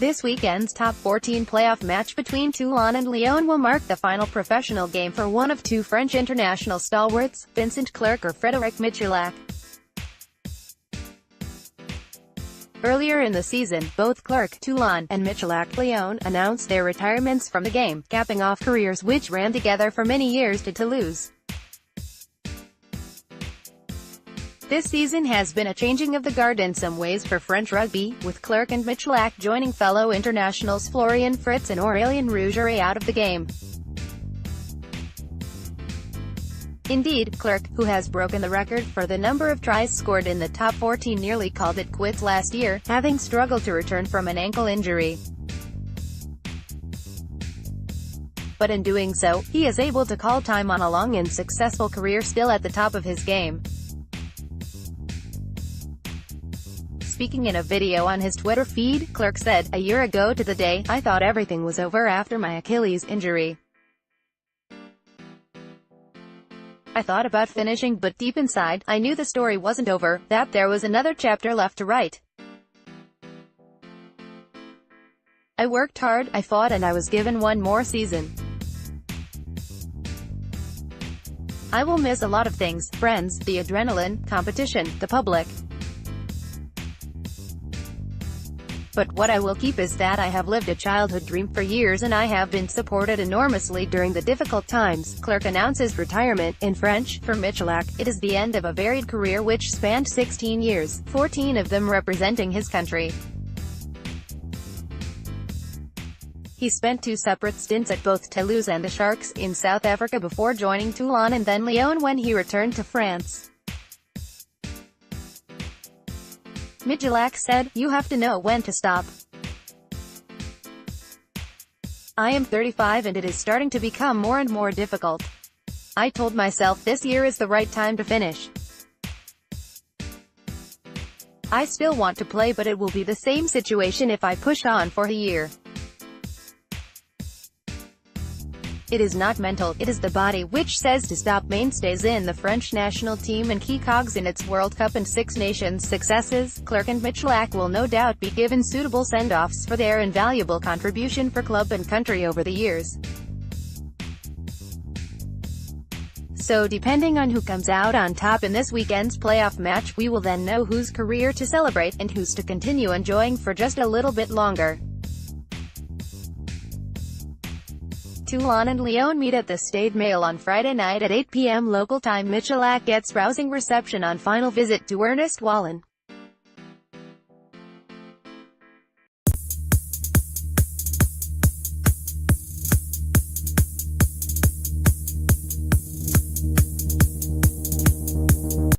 This weekend's top 14 playoff match between Toulon and Lyon will mark the final professional game for one of two French international stalwarts, Vincent Clerc or Frédéric Michalak. Earlier in the season, both Clerc, Toulon, and Michalak, Lyon, announced their retirements from the game, capping off careers which ran together for many years to Toulouse. This season has been a changing of the guard in some ways for French rugby, with Clerc and Michalak joining fellow internationals Florian Fritz and Aurélien Rougerie out of the game. Indeed, Clerc, who has broken the record for the number of tries scored in the top 14, nearly called it quits last year, having struggled to return from an ankle injury. But in doing so, he is able to call time on a long and successful career still at the top of his game. Speaking in a video on his Twitter feed, Clerc said, "A year ago to the day, I thought everything was over after my Achilles injury. I thought about finishing, but deep inside, I knew the story wasn't over, that there was another chapter left to write. I worked hard, I fought, and I was given one more season. I will miss a lot of things, friends, the adrenaline, competition, the public. But what I will keep is that I have lived a childhood dream for years and I have been supported enormously during the difficult times." Clerc announces retirement, in French, for Michalak. It is the end of a varied career which spanned 16 years, 14 of them representing his country. He spent two separate stints at both Toulouse and the Sharks, in South Africa before joining Toulon and then Lyon when he returned to France. Michalak said, "You have to know when to stop. I am 35 and it is starting to become more and more difficult. I told myself this year is the right time to finish. I still want to play, but it will be the same situation if I push on for a year. It is not mental, it is the body which says to stop." Mainstays in the French national team and key cogs in its World Cup and Six Nations successes, Clerc and Michalak will no doubt be given suitable send-offs for their invaluable contribution for club and country over the years. So depending on who comes out on top in this weekend's playoff match, we will then know whose career to celebrate, and whose to continue enjoying for just a little bit longer. Toulon and Lyon meet at the Stade Mail on Friday night at 8 p.m. local time. Michalak gets rousing reception on final visit to Ernest Wallin.